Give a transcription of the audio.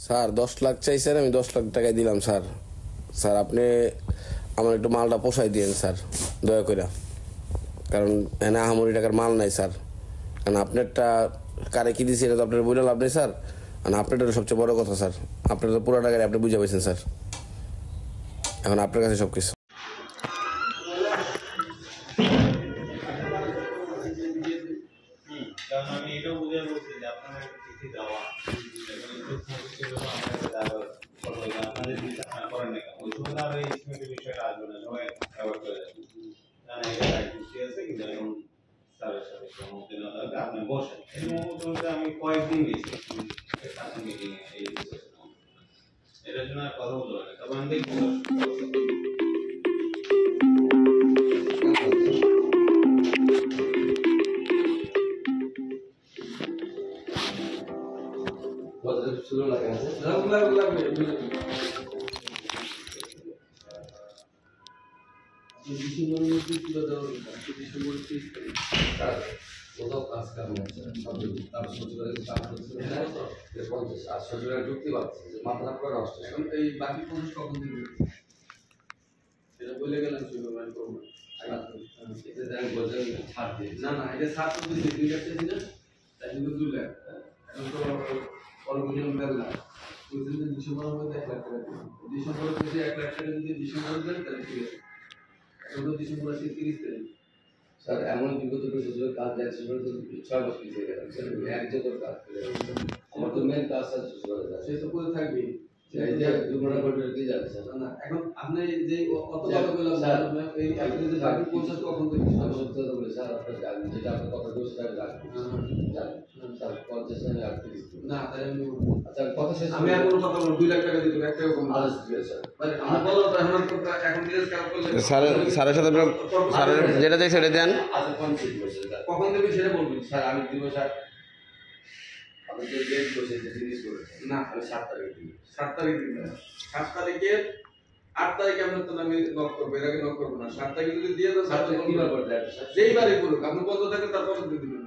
Sir 10 lakh চাইছেন, আমি 10 লাখ টাকায় দিলাম স্যার। স্যার আপনি আমার একটু মালটা পোষাই দিয়েন স্যার, দয়া করে। কারণ এখানে আহামরি টাকার মাল নাই স্যার। কারণ আপনারটা কারে কি দিয়েছি এটা তো আপনার বলে লাভ নেই স্যার। কারণ আপনারটা সবচেয়ে বড় কথা স্যার। আপনার তো পুরো টাকায় আপনি বুঝে পাইছেন স্যার। এখন আপনার কাছে সব কিছু। কারণ আমি এটাও বুঝে বলছি যে আপনার একটা চিঠি দেওয়া আপনাদের চিন্তা করেন না ওই সময় আর এই স্মেটের বিষয়টা আসবে না, সবাই ব্যবহার করে যাবে জানা এটা রাইট আছে কিন্তু এখন স্যারের সাথে সম্মতি না থাকলে আপনি বসেন। এই মুহূর্তে আমি কয়েকদিন গেছি একটা মিটিং এ এই এটার জন্য আর কথা বলতে পারি তবে আমি দেখবো শুরু লাগে আছে ডিসেম্বরের মধ্যে পুরো দেওয়া ডিসেম্বর কোথাও কাজ কাম আছে তার সচিবালয়ে কাজ করছে 50 আর সচিবালয়ে ঢুকতে পারছে যে মাথা না করে আসছে। এখন এই বাকি 50 কখন দিবে সেটা বলে গেলাম সুপারভাইজার করব এটা দেন বলেন ছাড় দিয়ে না না এটা ছাড় তো দিতে 2 লাখ দিন তাই কিন্তু 2 লাখ এখন তো অর্গানিক বেলা বুঝলেন যে ডিসেম্বরের মধ্যে 1 লাখ টাকা ডিসেম্বরের মধ্যে 1 লাখ টাকা যদি ডিসেম্বরে দেন তাহলে ঠিক আছে। এখন তো ডিসেম্বর আসে 30 তারিখ স্যার এমন বিগত বছরের কাজ যাচ্ছে সেটা তো 6 মাস পিছিয়ে গেল স্যার এক জায়গার কাজ করে আমার তো মেন কাজ আছে সে তো করে থাকবে এই যে দুর্ঘটনা ঘটে কি যাচ্ছে স্যার না এখন আপনি যে কত কথা বললাম স্যার এই আপনি যে বাকি 50 কখন থেকে সত্য তো বলে স্যার আপনি জানেন যেটা আপনি কথা বলছেন তাই জানেন স্যার 50 আমি আর কিছু না তাই আমি আচ্ছা কথা শেষ আমি আর কোনো কথা বলবো 2 লাখ টাকা দিতে 1 টাকা কম আলাদা ঠিক আছে স্যার মানে আমি বললাম তো এখন ডিটেইলস কালেক্ট করলে স্যারের সাথে স্যারের যেটা চাই সেটা দেন। আচ্ছা কখন দেবেন সেটা বলবেন স্যার আমি দিব স্যার আপনি যে ডেট বসে যে জিনিস করে না আমি 7 তারিখ দিব 7 তারিখ দিন 7 তারিখের 8 তারিখে আপনার তো আমি নক করব এর আগে নক করব না 7 তারিখে যদি দিয়ে দাও 7 তারিখে কিবার করে দেয় স্যার যেইবারই করুক আপনি বন্ধ থাকলে তারপর দিয়ে দিবেন।